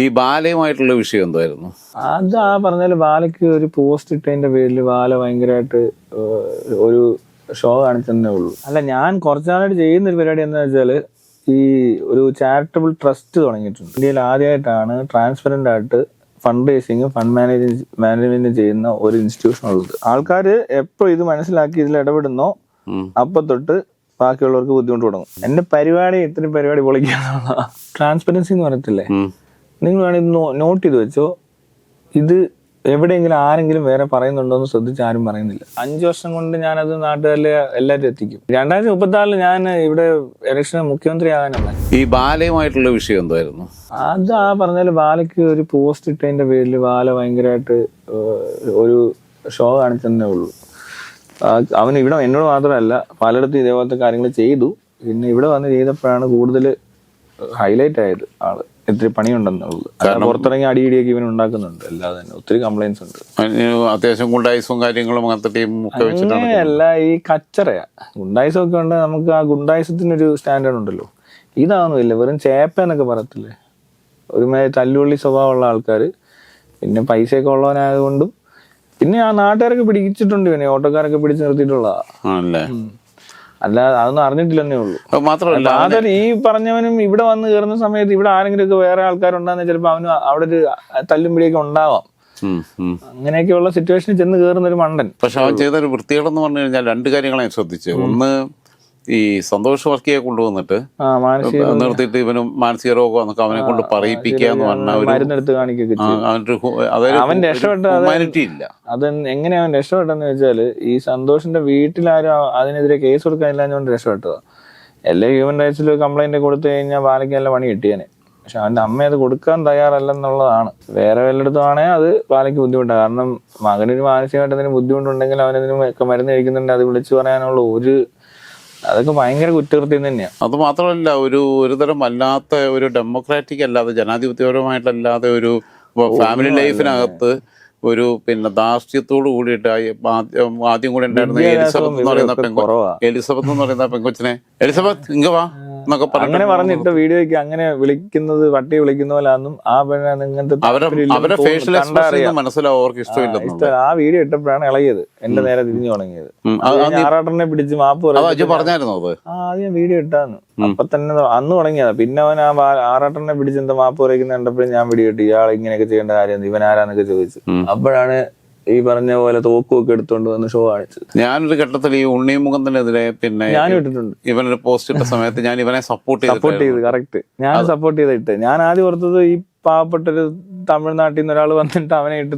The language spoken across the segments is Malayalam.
ഈ ബാലയുമായിട്ടുള്ള വിഷയം എന്തായിരുന്നു? അത് പറഞ്ഞാല് ബാലയ്ക്ക് ഒരു പോസ്റ്റ് ഇട്ടതിന്റെ പേരിൽ ബാല ഭയങ്കരമായിട്ട് ഒരു ഷോ കാണിച്ചതന്നെ ഉള്ളൂ. അല്ല, ഞാൻ കുറച്ചുനാളായിട്ട് ചെയ്യുന്ന ഒരു പരിപാടി എന്താ വെച്ചാല് ഈ ഒരു ചാരിറ്റബിൾ ട്രസ്റ്റ് തുടങ്ങിയിട്ടുണ്ട്. ഇന്ത്യയിൽ ആദ്യമായിട്ടാണ് ട്രാൻസ്പെറന്റ് ആയിട്ട് ഫണ്ട് റേസിങ് ഫണ്ട് മാനേജ്മെന്റ് ചെയ്യുന്ന ഒരു ഇൻസ്റ്റിറ്റ്യൂഷൻ ഉള്ളത്. ആൾക്കാർ എപ്പോ ഇത് മനസ്സിലാക്കി ഇതിൽ ഇടപെടുന്നോ അപ്പൊ തൊട്ട് ബാക്കിയുള്ളവർക്ക് ബുദ്ധിമുട്ട് തുടങ്ങും. എന്റെ പരിപാടി ഇത്രയും പരിപാടി പൊളിക്കാനുള്ള ട്രാൻസ്പെറൻസി എന്ന് പറയത്തില്ലേ, നിങ്ങൾ വേണമെങ്കിൽ നോട്ട് ചെയ്ത് വെച്ചോ. ഇത് എവിടെയെങ്കിലും ആരെങ്കിലും വേറെ പറയുന്നുണ്ടോ എന്ന് ശ്രദ്ധിച്ച് ആരും പറയുന്നില്ല. 5 വർഷം കൊണ്ട് ഞാനത് നാട്ടുകാരിലെ എല്ലാവരും എത്തിക്കും. 2034 ഞാൻ ഇവിടെ ഇലക്ഷന് മുഖ്യമന്ത്രി ആകാനാണ്. ഈ ബാലയുമായിട്ടുള്ള വിഷയം എന്തായിരുന്നു? അത് പറഞ്ഞാല് ബാലയ്ക്ക് ഒരു പോസ്റ്റ് ഇട്ടതിന്റെ പേരിൽ ബാല ഭയങ്കരമായിട്ട് ഒരു ഷോ കാണിച്ചതന്നെ ഉള്ളൂ. അവൻ ഇവിടെ എന്നോട് മാത്രമല്ല പലയിടത്തും ഇതേപോലത്തെ കാര്യങ്ങൾ ചെയ്തു. പിന്നെ ഇവിടെ വന്ന് ചെയ്തപ്പോഴാണ് കൂടുതൽ ഹൈലൈറ്റ് ആയത് ആള് ഇത്തിരി പണിയുണ്ടെന്നുള്ളത്. കാരണം പുറത്തിറങ്ങി അടിയിടിയൊക്കെ ഇവൻ ഉണ്ടാക്കുന്നുണ്ട്. അല്ലാതെ തന്നെ ഒത്തിരി കംപ്ലൈൻസ് ഉണ്ട്. അത്യാവശ്യം ഗുണ്ടായിസും കാര്യങ്ങളും അങ്ങനെയല്ല, ഈ കച്ചറയാ. ഗുണ്ടായിസം ഒക്കെ ഉണ്ട്. നമുക്ക് ആ ഗുണ്ടായിസത്തിനൊരു സ്റ്റാൻഡേർഡ് ഉണ്ടല്ലോ. ഇതാവുന്നില്ല, വെറും ചേപ്പ എന്നൊക്കെ പറയത്തില്ലേ, ഒരുമാതിരി തല്ലുള്ളി സ്വഭാവമുള്ള ആൾക്കാർ. പിന്നെ പൈസയൊക്കെ ഉള്ളവനായതുകൊണ്ടും പിന്നെ ആ നാട്ടുകാരൊക്കെ പിടിച്ചിട്ടുണ്ട് ഇവനെ. ഓട്ടോക്കാരൊക്കെ പിടിച്ച് നിർത്തിയിട്ടുള്ളതാ. അല്ല, അതൊന്നും അറിഞ്ഞിട്ടില്ലെന്നേ ഉള്ളൂ. മാത്രമല്ല അതൊരു ഈ പറഞ്ഞവനും ഇവിടെ വന്ന് കയറുന്ന സമയത്ത് ഇവിടെ ആരെങ്കിലും ഒക്കെ വേറെ ആൾക്കാരുണ്ടാകുന്ന ചിലപ്പോൾ അവന് അവിടെ ഒരു തല്ലും പിടിയൊക്കെ ഉണ്ടാവാം. അങ്ങനെയൊക്കെയുള്ള സിറ്റുവേഷനിൽ ചെന്ന് കയറുന്ന ഒരു മണ്ടൻ. പക്ഷെ അവൻ ചെയ്തൊരു വൃത്തികേടെന്ന് പറഞ്ഞു കഴിഞ്ഞാൽ 2 കാര്യങ്ങളെ ഞാൻ ശ്രദ്ധിച്ചു. ഒന്ന്, ഈ സന്തോഷ് വർക്കിയെ കൊണ്ടുവന്നിട്ട് നിർത്തിയിട്ട് ഇവന് മാനസിക രോഗം എന്നൊക്കെ അവനെ കൊണ്ട് പറയിപ്പിക്കുക എന്ന് പറഞ്ഞാൽ മരുന്നെടുത്ത് കാണിക്കുകയൊക്കെ അവൻ ഹ്യൂമാനിറ്റി ഇല്ല. അത് എങ്ങനെ അവൻ രക്ഷപ്പെട്ടെന്ന് വെച്ചാല് ഈ സന്തോഷിന്റെ വീട്ടിലാരും അതിനെതിരെ കേസ് കൊടുക്കാനില്ലാഞ്ഞുകൊണ്ട് രക്ഷപ്പെട്ടതാ. എല്ലാ ഹ്യൂമൻ റൈറ്റ്സിൽ കംപ്ലൈന്റ് കൊടുത്തു കഴിഞ്ഞാൽ ബാലയ്ക്ക് നല്ല പണി കിട്ടിയേനെ. പക്ഷെ അവന്റെ അമ്മ അത് കൊടുക്കാൻ തയ്യാറല്ലെന്നുള്ളതാണ്. വേറെ വല്ലയിടത്തുമാണെങ്കിൽ അത് ബാലയ്ക്ക് ബുദ്ധിമുട്ടാണ്. കാരണം മകനൊരു മാനസികമായിട്ട് എന്തെങ്കിലും ബുദ്ധിമുട്ടുണ്ടെങ്കിൽ അവനതിനും ഒക്കെ മരുന്ന് കഴിക്കുന്നുണ്ട്. അത് വിളിച്ചു പറയാനുള്ള അതൊക്കെ ഭയങ്കര കുറ്റകൃത്യം തന്നെയാണ്. അത് മാത്രമല്ല, ഒരുതരം അല്ലാത്ത ഒരു ഡെമോക്രാറ്റിക് അല്ലാതെ ജനാധിപത്യപരമായിട്ടല്ലാതെ ഒരു ഫാമിലി ലൈഫിനകത്ത് ഒരു പിന്നെ ധാർഷ്ട്യത്തോട് കൂടിയിട്ട് ആദ്യം കൂടെ ഉണ്ടായിരുന്ന എലിസബത്ത് എന്ന് പറയുന്ന പെങ്കൊച്ചിനെ എലിസബത്ത് ഇങ്ങ വാ എന്നൊക്കെ അങ്ങനെ പറഞ്ഞിട്ട് വീഡിയോയ്ക്ക് അങ്ങനെ വിളിക്കുന്നത് പട്ടി വിളിക്കുന്ന പോലെ ഒന്നും ആ അവരുടെ ഫേഷ്യൽ എക്സ്പ്രഷൻ മനസ്സിലാവും അവർക്ക് ഇഷ്ടമില്ല. ആ വീഡിയോ ഇട്ടപ്പോഴാണ് ഇളകിയത്, എന്റെ നേരെ തിരിഞ്ഞു തുടങ്ങിയത്. ആറാട്ടനെ പിടിച്ച് മാപ്പ് പറഞ്ഞായിരുന്നു. അത് ഞാൻ വീഡിയോ ഇട്ടാന്ന് അപ്പൊ തന്നെ അന്ന് തുടങ്ങിയതാ. പിന്നെ അവൻ ആ ആറാട്ടനെ പിടിച്ച് എന്താ മാപ്പ് പറയുന്നത് കണ്ടപ്പോഴും ഞാൻ വീഡിയോ ഇട്ടു. ഇയാൾ ഇങ്ങനെയൊക്കെ ചെയ്യേണ്ട കാര്യം ഇവൻ ആരാന്നൊക്കെ ചോദിച്ചു. അപ്പോഴാണ് ഈ പറഞ്ഞ പോലെ തോക്കുമൊക്കെ എടുത്തോണ്ട് വന്ന് ഷോ കാണിച്ചത്. ഞാനൊരു ഘട്ടത്തിൽ ഈ ഉണ്ണിമുഖത്തിനെതിരെ പിന്നെ ഞാൻ ഇട്ടിട്ടുണ്ട്. ഇവനൊരു പോസ്റ്റ് ഇട്ട സമയത്ത് ഞാൻ ഇവനെ സപ്പോർട്ട് ചെയ്ത് കറക്റ്റ് ഞാൻ സപ്പോർട്ട് ചെയ്തിട്ട് ഞാൻ ആദ്യം ഓർത്തത് ഈ പാവപ്പെട്ടൊരു തമിഴ്നാട്ടിൽ നിന്ന് ഒരാൾ വന്നിട്ട് അവനെ ഇട്ട്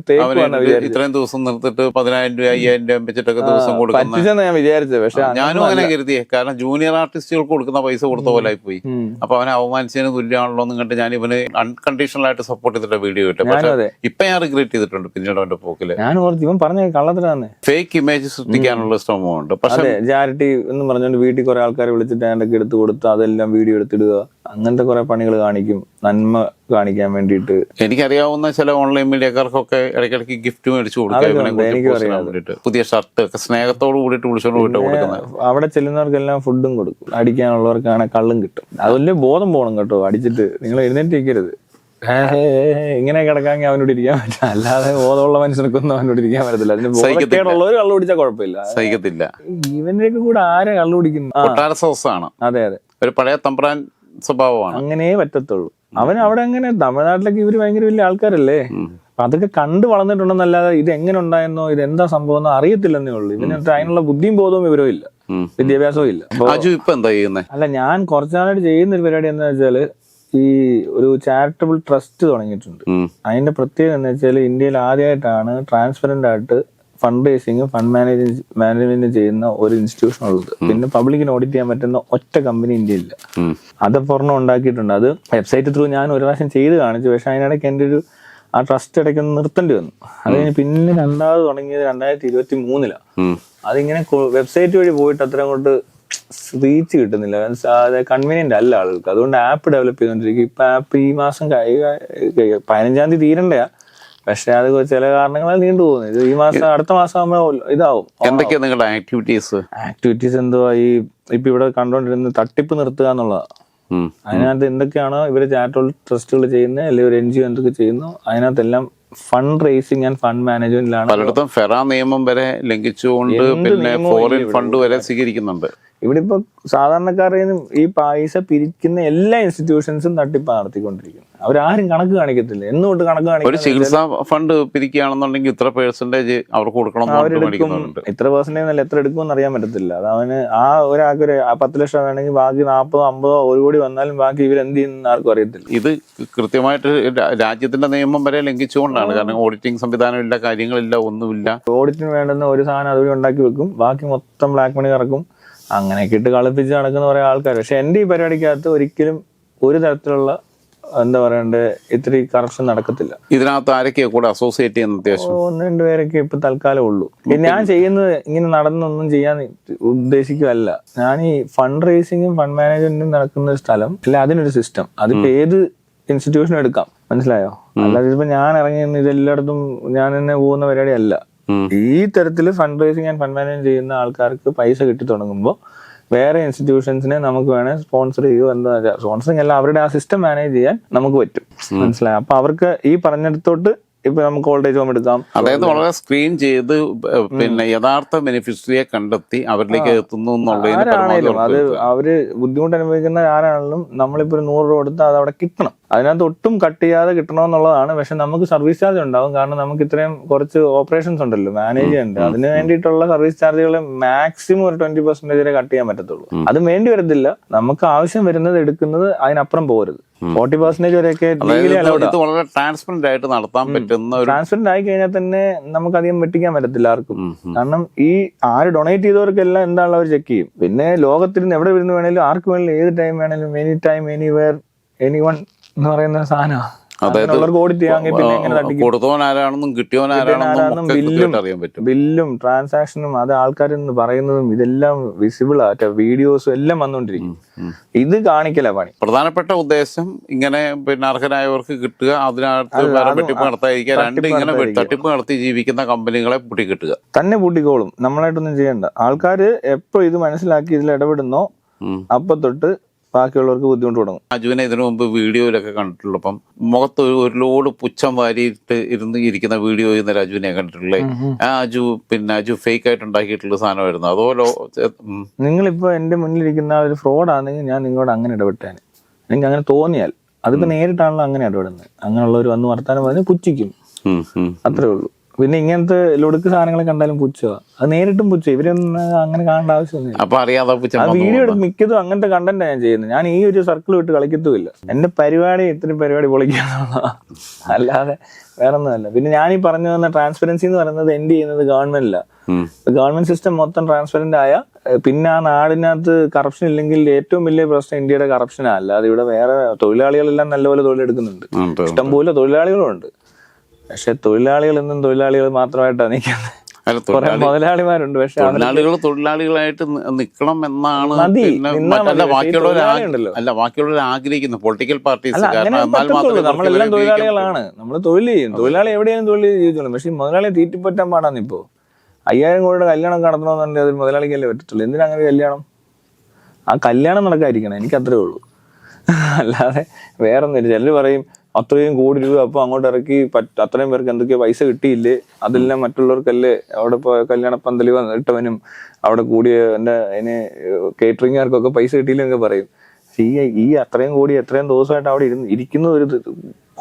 ഇത്രയും ദിവസം നിർത്തിട്ട് 10,000 രൂപ 5,000 രൂപ വെച്ചിട്ടൊക്കെ ദിവസം കൊടുക്കുന്ന ഞാൻ വിചാരിച്ചത്. പക്ഷെ ഞാനും അങ്ങനെ കരുതിയേ. കാരണം ജൂനിയർ ആർട്ടിസ്റ്റുകൾക്ക് കൊടുക്കുന്ന പൈസ കൊടുത്ത പോലെ പോയി. അപ്പൊ അവനെ അവമാനിച്ചതിന് തുല്യമാണല്ലോ എന്ന് കണ്ട് ഞാൻ ഇവന് അൺകണ്ടീഷണൽ ആയിട്ട് സപ്പോർട്ട് ചെയ്തിട്ട് വീഡിയോ ഇട്ടു. പക്ഷെ ഇപ്പൊ ഞാൻ റിഗ്രറ്റ് ചെയ്തിട്ടുണ്ട് പിന്നീട് അവന്റെ പോക്കില്. ഞാൻ ഓർത്ത് ഇവൻ പറഞ്ഞ കള്ളത്തിലാന്ന്. ഫേക്ക് ഇമേജ് സൃഷ്ടിക്കാനുള്ള ശ്രമമുണ്ട്. പക്ഷെ ചാരിറ്റി എന്ന് പറഞ്ഞുകൊണ്ട് വീട്ടിൽ കുറെ ആൾക്കാരെ വിളിച്ചിട്ട് അതിന്റെ എടുത്ത് കൊടുത്ത് അതെല്ലാം വീഡിയോ എടുത്തിടുക, അങ്ങനത്തെ കുറെ പണികൾ കാണിക്കും നന്മ കാണിക്കാൻ വേണ്ടിയിട്ട്. എനിക്കറിയാവുന്ന ചില ഓൺലൈൻ മീഡിയക്കാർക്കൊക്കെ ഇടയ്ക്കിടയ്ക്ക് ഗിഫ്റ്റ് മേടിച്ചു കൊടുക്കുക. പുതിയ ഷർട്ട് ഒക്കെ സ്നേഹത്തോട് കൂടിയിട്ട് വിളിച്ചോണ്ട് പോയിട്ട് കൊടുക്കുന്നത്. അവിടെ ചെല്ലുന്നവർക്കെല്ലാം ഫുഡും കൊടുക്കും. അടിക്കാനുള്ളവർക്കാണ് കള്ളും കിട്ടും. അതുപോലെ ബോധം പോകണം കേട്ടോ. അടിച്ചിട്ട് നിങ്ങൾ എഴുന്നേറ്റിരിക്കരുത്. ഇങ്ങനെ കിടക്കാമെങ്കിൽ അവനോട് ഇരിക്കാൻ പറ്റില്ല. അല്ലാതെ ബോധമുള്ള മനുഷ്യർക്കൊന്നും അവനോട് ഇരിക്കാൻ പറ്റത്തില്ല. അതിന് ബോധക്കേടുള്ളവർ കള്ളു കുടിച്ചാൽ കുഴപ്പമില്ല, സഹിക്കത്തില്ല. ഇവന്റെയൊക്കെ കൂടെ ആരെ കള്ളു കുടിക്കുന്നു? അതെ അതെ, ഒരു പഴയ തമ്പ്രാൻ സ്വഭാവമാണ്. അങ്ങനെ പറ്റത്തുള്ളൂ. അവൻ അവിടെ അങ്ങനെ തമിഴ്നാട്ടിലൊക്കെ ഇവര് ഭയങ്കര വലിയ ആൾക്കാരല്ലേ. അപ്പൊ അതൊക്കെ കണ്ടു വളർന്നിട്ടുണ്ടെന്നല്ലാതെ ഇത് എങ്ങനെ ഉണ്ടായെന്നോ ഇത് എന്താ സംഭവം എന്നോ അറിയത്തില്ലെന്നേ ഉള്ളൂ. ഇതിനകത്ത് അതിനുള്ള ബുദ്ധിയും ബോധവും വിവരവും ഇല്ല, വിദ്യാഭ്യാസവും ഇല്ല. അല്ല, ഞാൻ കുറച്ചുനാളായിട്ട് ചെയ്യുന്ന ഒരു പരിപാടി എന്താ വെച്ചാല് ഈ ഒരു ചാരിറ്റബിൾ ട്രസ്റ്റ് തുടങ്ങിയിട്ടുണ്ട്. അതിന്റെ പ്രത്യേകത എന്ന് വെച്ചാൽ ഇന്ത്യയിൽ ആദ്യമായിട്ടാണ് ട്രാൻസ്പെറന്റ് ആയിട്ട് ഫണ്ട് റേസിങ് ഫണ്ട് മാനേജ്മെന്റ് ചെയ്യുന്ന ഒരു ഇൻസ്റ്റിറ്റ്യൂഷൻ ഉള്ളത്. പിന്നെ പബ്ലിക്കിന് ഓഡിറ്റ് ചെയ്യാൻ പറ്റുന്ന ഒറ്റ കമ്പനി ഇന്ത്യയിലില്ല. അതപ്പോൾ ഒരെണ്ണം ഉണ്ടാക്കിയിട്ടുണ്ട്. അത് വെബ്സൈറ്റ് ത്രൂ ഞാൻ ഒരു പ്രാവശ്യം ചെയ്ത് കാണിച്ചു. പക്ഷെ അതിനിടയ്ക്ക് എൻ്റെ ആ ട്രസ്റ്റ് ഇടയ്ക്ക് നിർത്തേണ്ടി വന്നു. അത് കഴിഞ്ഞ് പിന്നെ രണ്ടാമത് തുടങ്ങിയത് 2023. അതിങ്ങനെ വെബ്സൈറ്റ് വഴി പോയിട്ട് അത്ര അങ്ങോട്ട് റീച്ച് കിട്ടുന്നില്ല. കൺവീനിയന്റ് അല്ല ആളുകൾക്ക്. അതുകൊണ്ട് ആപ്പ് ഡെവലപ്പ് ചെയ്തോണ്ടിരിക്കും. ഇപ്പൊ ആപ്പ് ഈ മാസം 15-ാം തീയതി തീരണ്ടയാ. പക്ഷെ അത് ചില കാരണങ്ങളാൽ നീണ്ടു പോകുന്നത്. ഈ മാസം അടുത്ത മാസം ആകുമ്പോൾ ഇതാവും. എന്തൊക്കെയാ നിങ്ങളുടെ ആക്ടിവിറ്റീസ്? എന്തുവാ, ഈ ഇപ്പൊ ഇവിടെ കണ്ടോണ്ടിരുന്ന തട്ടിപ്പ് നിർത്തുക എന്നുള്ളതാ. അതിനകത്ത് എന്തൊക്കെയാണോ ഇവര് ചാരിറ്റബിൾ ട്രസ്റ്റുകൾ ചെയ്യുന്നത്, അല്ലെങ്കിൽ ഒരു NGO എന്തൊക്കെ ചെയ്യുന്നു, അതിനകത്തെല്ലാം ഫണ്ട് റേസിംഗ് ആൻഡ് ഫണ്ട് മാനേജ്മെന്റിലാണ്. പലയിടത്തും ഫെറ നിയമം വരെ ലംഘിച്ചുകൊണ്ട് പിന്നെ ഫോറിൻ ഫണ്ട് വരെ സ്വീകരിക്കുന്നുണ്ട്. ഇവിടെ ഇപ്പൊ സാധാരണക്കാരിൽ നിന്നും ഈ പൈസ പിരിക്കുന്ന എല്ലാ ഇൻസ്റ്റിറ്റ്യൂഷൻസും തട്ടിപ്പാ നടത്തിക്കൊണ്ടിരിക്കുന്നത്. അവരാരും കണക്ക് കാണിക്കത്തില്ല. എന്നോട്ട് കണക്ക് ഒരു കാണിക്കും. ചികിത്സാ ഫണ്ട് പിരിക്കുകയാണെന്നുണ്ടെങ്കിൽ ഇത്ര പെർസെന്റേജ് അവർക്ക് കൊടുക്കണം. അവരെടുക്കും. ഇത്ര പെർസെന്റേജ് എത്ര എടുക്കുമെന്ന് അറിയാൻ പറ്റത്തില്ല. അത് അവന് ആ ഒരാൾക്ക് ഒരു 10 ലക്ഷം വേണമെങ്കിൽ ബാക്കി 40, 50, 1 കോടി വന്നാലും ബാക്കി ഇവരെന്ത് ചെയ്യുന്ന ആർക്കും അറിയത്തില്ല. ഇത് കൃത്യമായിട്ട് രാജ്യത്തിന്റെ നിയമം വരെ ലംഘിച്ചുകൊണ്ടാണ്. കാരണം ഓഡിറ്റിംഗ് സംവിധാനം ഇല്ല, കാര്യങ്ങളില്ല, ഒന്നുമില്ല. ഓഡിറ്റിന് വേണ്ടുന്ന ഒരു സാധനം അതുവഴി ഉണ്ടാക്കി വെക്കും, ബാക്കി മൊത്തം ബ്ലാക്ക് മണി കറക്കും. അങ്ങനെയൊക്കെ ഇട്ട് കളിപ്പിച്ച് നടക്കുന്ന കുറെ ആൾക്കാർ. പക്ഷെ എന്റെ ഈ പരിപാടിക്കകത്ത് ഒരിക്കലും ഒരു തരത്തിലുള്ള എന്താ പറയണ്ടേ ഇത്തിരി കറപ്ഷൻ നടക്കത്തില്ല. ഇതിനകത്ത് ആരൊക്കെയാ കൂടെ അസോസിയേറ്റ് ചെയ്യുന്ന അത്യാവശ്യം 1-2 പേരൊക്കെ ഇപ്പൊ തൽക്കാലം ഉള്ളൂ. ഞാൻ ചെയ്യുന്നത് ഇങ്ങനെ നടന്നൊന്നും ചെയ്യാൻ ഉദ്ദേശിക്കുകയല്ല. ഞാൻ ഈ ഫണ്ട് റേസിംഗും ഫണ്ട് മാനേജ്മെന്റും നടക്കുന്ന ഒരു സ്ഥലം അല്ല, അതിനൊരു സിസ്റ്റം. അതിപ്പോ ഏത് ഇൻസ്റ്റിറ്റ്യൂഷനും എടുക്കാം, മനസ്സിലായോ? അല്ലാതെ ഇപ്പൊ ഞാൻ ഇറങ്ങി ഇതെല്ലായിടത്തും ഞാൻ തന്നെ പോകുന്ന പരിപാടി അല്ല. ഈ തരത്തിൽ fund raising and fund management ചെയ്യുന്ന ആൾക്കാർക്ക് പൈസ കിട്ടി തുടങ്ങുമ്പോൾ വേറെ ഇൻസ്റ്റിറ്റ്യൂഷൻസിനെ നമുക്ക് വേണേൽ സ്പോൺസർ ചെയ്യുകയോ എന്താ സ്പോൺസറിങ് അല്ല, അവരുടെ ആ സിസ്റ്റം മാനേജ് ചെയ്യാൻ നമുക്ക് പറ്റും, മനസ്സിലായി? അപ്പൊ അവർക്ക് ഈ പറഞ്ഞിടത്തോട്ട് ഇപ്പൊ നമുക്ക് ഓൾട്ടേജ് ഹോം എടുക്കാം. അതായത് വളരെ സ്ക്രീൻ ചെയ്ത് പിന്നെ യഥാർത്ഥ ബെനിഫിഷ്യറിയെ കണ്ടെത്തി അവരിലേക്ക് എത്തുന്നു ആരാണേലും അത് അവര് ബുദ്ധിമുട്ട് അനുഭവിക്കുന്ന ആരാണെങ്കിലും നമ്മളിപ്പോ ഒരു 100 രൂപ കൊടുത്താൽ അത് അവിടെ കിട്ടണം. അതിനകത്ത് ഒട്ടും കട്ട് ചെയ്യാതെ കിട്ടണമെന്നുള്ളതാണ്. പക്ഷെ നമുക്ക് സർവീസ് ചാർജ് ഉണ്ടാവും. കാരണം നമുക്ക് ഇത്രയും കുറച്ച് ഓപ്പറേഷൻസ് ഉണ്ടല്ലോ മാനേജ് ചെയ്യേണ്ടത്. അതിന് വേണ്ടിയിട്ടുള്ള സർവീസ് ചാർജുകൾ മാക്സിമം ഒരു 20% വരെ കട്ട് ചെയ്യാൻ പറ്റത്തുള്ളൂ. അത് വേണ്ടി വരത്തില്ല. നമുക്ക് ആവശ്യം വരുന്നത് എടുക്കുന്നത്, അതിനപ്പുറം പോകരുത്. 40% വരെയൊക്കെ വളരെ ട്രാൻസ്പെറന്റ് ആയിട്ട് നടത്താൻ പറ്റുന്ന ട്രാൻസ്പെറന്റ് ആയി കഴിഞ്ഞാൽ തന്നെ നമുക്ക് അധികം വെട്ടിക്കാൻ പറ്റത്തില്ല ആർക്കും. കാരണം ഈ ആര് ഡൊണേറ്റ് ചെയ്തവർക്കെല്ലാം എന്താണല്ലോ അവർ ചെക്ക് ചെയ്യും. പിന്നെ ലോകത്തിരുന്ന് എവിടെ വരുന്ന വേണേലും ആർക്ക് വേണേലും ഏത് ടൈം വേണേലും എനി ടൈം എനിവേർ എനിവൺ എന്ന് പറയുന്ന സാധനമാണ്. ബില്ലും ട്രാൻസാക്ഷനും അത് ആൾക്കാർ പറയുന്നതും ഇതെല്ലാം വിസിബിൾ ആയിട്ട് വീഡിയോസും എല്ലാം വന്നുകൊണ്ടിരിക്കും. ഇത് കാണിക്കല പണി. പ്രധാനപ്പെട്ട ഉദ്ദേശം ഇങ്ങനെ പിന്നെ അർഹരായവർക്ക് കിട്ടുക, അതിനകത്ത് വെട്ടിപ്പ് നടത്താതിരിക്കുക. രണ്ട് ഇങ്ങനെ തട്ടിപ്പ് നടത്തി ജീവിക്കുന്ന കമ്പനികളെ പൂട്ടിക്കിട്ടുക തന്നെ പൂട്ടിക്കോളും. നമ്മളായിട്ടൊന്നും ചെയ്യണ്ട. ആൾക്കാർ എപ്പോ ഇത് മനസ്സിലാക്കി ഇതിൽ ഇടപെടുന്നോ അപ്പൊ തൊട്ട് ബാക്കിയുള്ളവർക്ക് ബുദ്ധിമുട്ട് തുടങ്ങും. അജുവിനെ ഇതിനു മുമ്പ് വീഡിയോയിലൊക്കെ കണ്ടിട്ടുള്ളപ്പം മുഖത്ത് ഒരു ലോഡ് പുച്ഛം വാരിയിട്ട് ഇരിക്കുന്ന വീഡിയോ ചെയ്യുന്ന അജുവിനെ കണ്ടിട്ടുള്ളേ. അജു ഫേക്ക് ആയിട്ട് ഉണ്ടാക്കിയിട്ടുള്ള സാധനമായിരുന്നു. അതുപോലെ നിങ്ങളിപ്പോ എന്റെ മുന്നിലിരിക്കുന്ന ഒരു ഫ്രോഡാണെങ്കിൽ ഞാൻ നിങ്ങളോട് അങ്ങനെ ഇടപെട്ടേനെ. എനിക്ക് അങ്ങനെ തോന്നിയാൽ അതിപ്പോ നേരിട്ടാണല്ലോ അങ്ങനെ ഇടപെടുന്നത്. അങ്ങനെയുള്ളവർ വന്ന് വർത്താനം പറഞ്ഞ് പുച്ഛിക്കും, അത്രേ ഉള്ളൂ. പിന്നെ ഇങ്ങനത്തെ ലൊടുക്ക് സാധനങ്ങളെ കണ്ടാലും പുച്ഛമാ. അത് നേരിട്ടും പുച്ഛ. ഇവരൊന്നും അങ്ങനെ കാണേണ്ട ആവശ്യമൊന്നുമില്ല. ആ വീഡിയോ എടുത്ത് മിക്കതും അങ്ങനത്തെ കണ്ടന്റ് ഞാൻ ചെയ്യുന്നത്. ഞാൻ ഈ ഒരു സർക്കിൾ വിട്ട് കളിക്കത്തുമില്ല. എന്റെ പരിപാടി ഇത്രയും പരിപാടി പൊളിക്കാന്നുള്ള, അല്ലാതെ വേറെ ഒന്നുമല്ല. പിന്നെ ഞാൻ ഈ പറഞ്ഞു തന്ന ട്രാൻസ്പെറൻസി എന്ന് പറയുന്നത് എൻഡ് ചെയ്യുന്നത് ഗവൺമെന്റില്ല. ഗവൺമെന്റ് സിസ്റ്റം മൊത്തം ട്രാൻസ്പെറന്റ് ആയ പിന്നെ ആ നാടിനകത്ത് കറപ്ഷൻ ഇല്ലെങ്കിൽ ഏറ്റവും വലിയ പ്രശ്നം ഇന്ത്യയുടെ കറപ്ഷനാ. അല്ലാതെ ഇവിടെ വേറെ തൊഴിലാളികളെല്ലാം നല്ലപോലെ തൊഴിലെടുക്കുന്നുണ്ട്, ഇഷ്ടംപോലെ തൊഴിലാളികളുണ്ട്. പക്ഷെ തൊഴിലാളികൾ എന്നും തൊഴിലാളികൾ മാത്രമായിട്ടാണ് നിൽക്കുന്നത്. മുതലാളിമാരുണ്ട്. പക്ഷെ തൊഴിലാളികളായിട്ട് നിൽക്കണം എന്നാണ് ബാക്കിയുള്ളവർ ആഗ്രഹിക്കുന്നത്. പൊളിറ്റിക്കൽ പാർട്ടീസ് നമ്മളെല്ലാം തൊഴിലാളികളാണ്. നമ്മൾ തൊഴിൽ ചെയ്യും. തൊഴിലാളി എവിടെയാണ് തൊഴിൽ ചെയ്തോളും. പക്ഷെ ഈ മുതലാളിയെ തീറ്റിപ്പറ്റാൻ പാടാന്ന്. ഇപ്പോ 5000 കോടിയുടെ കല്യാണം നടത്തണമെന്നുണ്ടെങ്കിൽ അതിൽ മുതലാളിക്കല്ലേ പറ്റത്തുള്ളൂ. എന്തിനാ അങ്ങനെ കല്യാണം? ആ കല്യാണം നടക്കാതിരിക്കണം, എനിക്ക് അത്രേ ഉള്ളൂ. അല്ലാതെ വേറൊന്നുമില്ല. ചിലർ പറയും അത്രയും കോടി രൂപ അപ്പൊ അങ്ങോട്ട് ഇറക്കി അത്രയും പേർക്ക് എന്തൊക്കെയോ പൈസ കിട്ടിയില്ലേ, അതെല്ലാം മറ്റുള്ളവർക്കല്ലേ. അവിടെ ഇപ്പൊ കല്യാണ പന്തലി ഇട്ടവനും അവിടെ കൂടിയ അതിന് കേറ്ററിംഗുകാർക്കൊക്കെ പൈസ കിട്ടിയില്ലെന്നൊക്കെ പറയും. പക്ഷെ ഈ അത്രയും കോടി എത്രയും ദിവസമായിട്ട് അവിടെ ഇരിക്കുന്ന ഒരു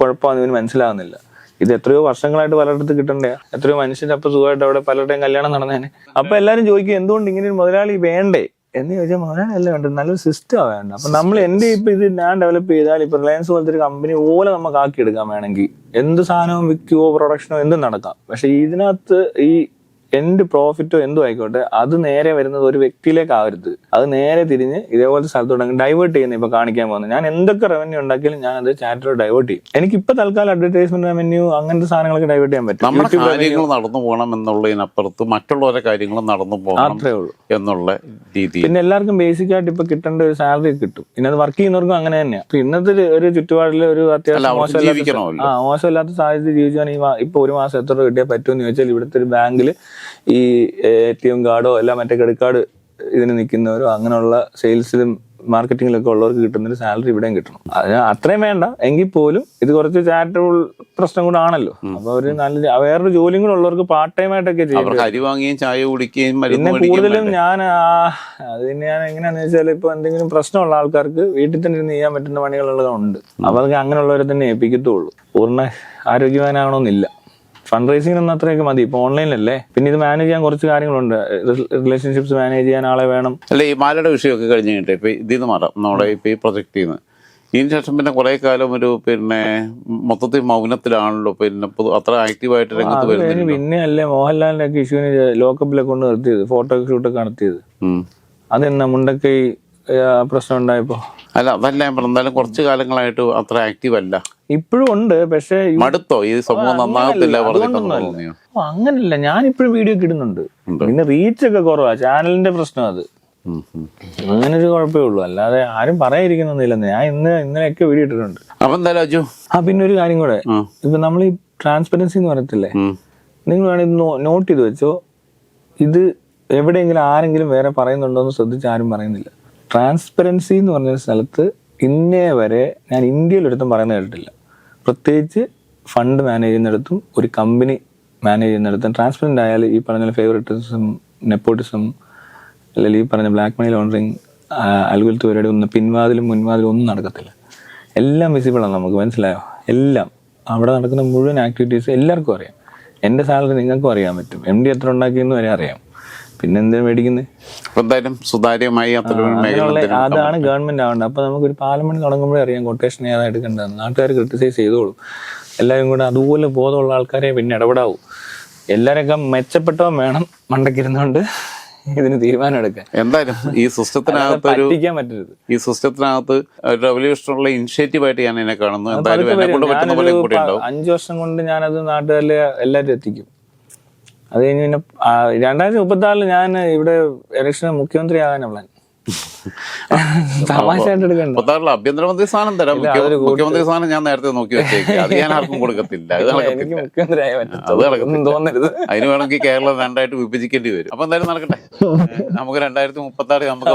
കുഴപ്പമാണെന്ന് ഇവന് മനസ്സിലാകുന്നില്ല. ഇത് എത്രയോ വർഷങ്ങളായിട്ട് പലയിടത്ത് കിട്ടണ്ടേ. എത്രയോ മനുഷ്യന്റെ അപ്പൊ സുഖമായിട്ട് അവിടെ പലരുടെയും കല്യാണം നടന്നേനെ. അപ്പൊ എല്ലാരും ചോദിക്കും എന്തുകൊണ്ട് ഇങ്ങനെ ഒരു മുതലാളി വേണ്ടേ എന്ന് ചോദിച്ചാൽ മുതലാളി അല്ല വേണ്ടത്, നല്ലൊരു സിസ്റ്റമാണ് വേണ്ടത്. അപ്പൊ നമ്മൾ എന്റെ ഇപ്പൊ ഇത് ഞാൻ ഡെവലപ്പ് ചെയ്താൽ ഇപ്പൊ റിലയൻസ് പോലത്തെ ഒരു കമ്പനി പോലെ നമുക്ക് ആക്കി എടുക്കാൻ വേണമെങ്കിൽ എന്ത് സാധനവും വിൽക്കുകയോ പ്രൊഡക്ഷനോ എന്തും നടക്കാം. പക്ഷെ ഇതിനകത്ത് ഈ എൻഡ് പ്രോഫിറ്റോ എന്തോ ആയിക്കോട്ടെ, അത് നേരെ വരുന്നത് ഒരു വ്യക്തിയിലേക്ക് ആവരുത്. അത് നേരെ തിരിഞ്ഞ് ഇതേപോലത്തെ സ്ഥലത്തോട്ട് ഡൈവേർട്ട് ചെയ്യുന്ന ഇപ്പൊ കാണിക്കാൻ പോകുന്നത്. ഞാൻ എന്തൊക്കെ റവന്യൂ ഉണ്ടാക്കിയാലും ഞാൻ അത് ചാറ്റിലോട്ട് ഡൈവേർട്ട് ചെയ്യും. എനിക്ക് ഇപ്പൊ തൽക്കാലം അഡ്വർടൈസ്മെന്റ് റവന്യൂ അങ്ങനത്തെ സാധനങ്ങളൊക്കെ ഡൈവേർട്ട് ചെയ്യാൻ പറ്റും. നമ്മുടെ കാര്യങ്ങൾ നടന്നു പോകണം എന്നുള്ളതിനപ്പുറത്ത് മറ്റുള്ളവരെ കാര്യങ്ങളും നടന്നു പോകണം അത്രേ ഉള്ളൂ എന്നുള്ള രീതി. പിന്നെ എല്ലാവർക്കും ബേസിക് ആയിട്ട് ഇപ്പൊ കിട്ടേണ്ട ഒരു സാലറി കിട്ടും. പിന്നെ അത് വർക്ക് ചെയ്യുന്നവർക്കും അങ്ങനെ തന്നെയാണ്. ഇന്നത്തെ ഒരു ചുറ്റുപാടിൽ ഒരു അത്യാവശ്യം മോശമില്ലാത്ത സാഹചര്യത്തിൽ ജീവിച്ചാണെങ്കിൽ ഇപ്പൊ ഒരു മാസം എത്ര രൂപ കിട്ടിയാൽ പറ്റുമെന്ന് ചോദിച്ചാൽ ഇവിടുത്തെ ഒരു ബാങ്കിൽ ഈ ATM കാർഡോ എല്ലാം മറ്റേ ക്രെഡിറ്റ് കാർഡ് ഇതിന് നിൽക്കുന്നവരോ അങ്ങനെയുള്ള സെയിൽസിലും മാർക്കറ്റിങ്ങിലൊക്കെ ഉള്ളവർക്ക് കിട്ടുന്നൊരു സാലറി ഇവിടെയും കിട്ടണം. അതിന് അത്രയും വേണ്ട എങ്കിൽ പോലും ഇത് കുറച്ച് ചാരിറ്റബിൾ പ്രശ്നം കൂടെ ആണല്ലോ. അപ്പൊ അവര് നല്ല വേറൊരു ജോലിയും കൂടെ ഉള്ളവർക്ക് പാർട്ട് ടൈം ആയിട്ടൊക്കെ ചെയ്യും. അരി വാങ്ങുകയും ചായ കുടിക്കുകയും പിന്നെ കൂടുതലും ഞാൻ എങ്ങനെയാന്ന് വെച്ചാൽ ഇപ്പൊ എന്തെങ്കിലും പ്രശ്നമുള്ള ആൾക്കാർക്ക് വീട്ടിൽ തന്നെ ഇരുന്ന് ചെയ്യാൻ പറ്റുന്ന പണികളുള്ളതുണ്ട്. അപ്പൊ അതൊക്കെ അങ്ങനെയുള്ളവരെ തന്നെ ഏൽപ്പിക്കത്തുള്ളൂ. പൂർണ്ണ ആരോഗ്യവാനാവണമെന്നില്ല. ഫണ്ട് റൈസിങ്ങിനൊന്നും അത്രയൊക്കെ മതി. ഇപ്പൊ ഓൺലൈനിലല്ലേ. പിന്നെ ഇത് മാനേജ് ചെയ്യാൻ കുറച്ച് കാര്യങ്ങളുണ്ട്. റിലേഷൻഷിപ്സ് മാനേജ് ചെയ്യാൻ ആളെ വേണം. അല്ല, ഈ മാലയുടെ വിഷയമൊക്കെ കഴിഞ്ഞ് കഴിഞ്ഞിട്ട് ഇപ്പൊ ഇതിന്ന് മാറാം നമ്മുടെ ഇപ്പൊ ഈ പ്രൊജക്റ്റിൽ നിന്ന്. ഇതിന് ശേഷം പിന്നെ കുറെ കാലം ഒരു മൊത്തത്തിൽ മൗനത്തിലാണല്ലോ. അത്ര ആക്റ്റീവായിട്ട് രംഗത്ത് വരുന്നത്. പിന്നെ അല്ലേ മോഹൻലാലിന്റെ ഒക്കെ ഇഷ്യൂവിന് ലോക്കപ്പിലൊക്കെ കൊണ്ട് നിർത്തിയത്, ഫോട്ടോ ഷൂട്ടൊക്കെ നടത്തിയത്. അതെന്നാ മുണ്ടക്കൈ പ്രശ്നം ഉണ്ടായപ്പോ. അല്ല, അതല്ല ഞാൻ പറഞ്ഞു. എന്തായാലും കുറച്ചു കാലങ്ങളായിട്ട് അത്ര ആക്റ്റീവ് അല്ല. ഇപ്പോഴും ഉണ്ട്. പക്ഷെ മടുത്തോ ഈ സംഭവം നന്നാകത്തില്ല? അങ്ങനല്ല, ഞാൻ ഇപ്പോഴും വീഡിയോ ഒക്കെ ഇടുന്നുണ്ട്. പിന്നെ റീച്ച് ഒക്കെ കുറവാ. ചാനലിന്റെ പ്രശ്നം അത്. അങ്ങനെ ഒരു കുഴപ്പമേ ഉള്ളൂ. അല്ലാതെ ആരും പറയാതിരിക്കുന്നൊന്നുമില്ലെന്ന്. ഞാൻ ഇന്നലെയൊക്കെ വീഡിയോ ഇട്ടിട്ടുണ്ട്. അപ്പൊ എന്തായാലും അജു, പിന്നെ ഒരു കാര്യം കൂടെ. ഇപ്പൊ നമ്മൾ ഈ ട്രാൻസ്പെറൻസി എന്ന് പറയത്തില്ലേ, നിങ്ങൾ വേണമെങ്കിൽ നോട്ട് ചെയ്ത് വെച്ചോ. ഇത് എവിടെയെങ്കിലും ആരെങ്കിലും വേറെ പറയുന്നുണ്ടോ എന്ന് ശ്രദ്ധിച്ച് ആരും പറയുന്നില്ല. ട്രാൻസ്പെറൻസി എന്ന് പറഞ്ഞ സ്ഥലത്ത് ഇന്നേ വരെ ഞാൻ ഇന്ത്യയിലൊരുത്തും പറയുന്നത് കേട്ടിട്ടില്ല. പ്രത്യേകിച്ച് ഫണ്ട് മാനേജ് ചെയ്യുന്നിടത്തും ഒരു കമ്പനി മാനേജ് ചെയ്യുന്നിടത്തും ട്രാൻസ്പെറൻ്റ് ആയാൽ ഈ പറഞ്ഞ ഫേവറിറ്റിസം, നെപ്പോട്ടിസം, അല്ലെങ്കിൽ ഈ പറഞ്ഞ ബ്ലാക്ക് മണി ലോണ്ടറിങ്, അൽഗുലത്ത് പരിപാടി ഒന്നും പിൻവാതിലും മുൻവാതിലും ഒന്നും നടക്കത്തില്ല. എല്ലാം വിസിബിളാണ്. നമുക്ക് മനസ്സിലായോ? എല്ലാം അവിടെ നടക്കുന്ന മുഴുവൻ ആക്ടിവിറ്റീസ് എല്ലാവർക്കും അറിയാം. എൻ്റെ സാലറി നിങ്ങൾക്കും അറിയാൻ പറ്റും. MD എത്ര ഉണ്ടാക്കിയെന്ന് വരെ അറിയാം. പിന്നെ എന്തിനാ മേടിക്കുന്നത്? എന്തായാലും സുതാര്യമായി അതാണ് ഗവൺമെന്റ് ആവേണ്ടത്. അപ്പൊ നമുക്കൊരു പാലം പണി തുടങ്ങുമ്പോഴേ അറിയാം കൊട്ടേഷൻ ഏതാ എടുക്കേണ്ടത്. നാട്ടുകാർ ക്രിട്ടിസൈസ് ചെയ്തോളും. എല്ലാവരും കൂടെ അതുപോലെ ബോധമുള്ള ആൾക്കാരെ പിന്നെ ഇടപെടാവൂ. എല്ലാവരെയൊക്കെ മെച്ചപ്പെട്ടവൻ വേണം മണ്ടക്കിരുന്നോണ്ട് ഇതിന് തീരുമാനം എടുക്കാൻ. എന്തായാലും ഈ സിസ്റ്റത്തിനകത്ത് പറ്റരുത്. ഈ സിസ്റ്റത്തിനകത്ത് റെവല്യൂഷനുള്ള ഇനിഷ്യേറ്റീവ് ആയിട്ട് ഞാൻ എന്നെ കാണുന്നു. എന്തായാലും 5 വർഷം കൊണ്ട് ഞാനത് നാട്ടുകാരിലെ എല്ലാവരും എത്തിക്കും. അത് കഴിഞ്ഞ് പിന്നെ 2034 ഞാൻ ഇവിടെ ഇലക്ഷന് മുഖ്യമന്ത്രി ആകാനാണ് പ്ലാൻ. തമാശയായിട്ട് എടുക്കണ്ട. ആഭ്യന്തരമന്ത്രി സ്ഥാനം തരാം. മുഖ്യമന്ത്രി സ്ഥാനം ഞാൻ നേരത്തെ നോക്കി വെച്ചേക്കും. അത് ഞാൻ ആർക്കും കൊടുക്കത്തില്ല. എനിക്ക് മുഖ്യമന്ത്രി ആയ പറ്റും തോന്നരുത്. അതിന് വേണമെങ്കിൽ കേരളം 2 ആയിട്ട് വിഭജിക്കേണ്ടി വരും. അപ്പൊ എന്തായാലും നടക്കട്ടെ. നമുക്ക് 2036 നമുക്ക്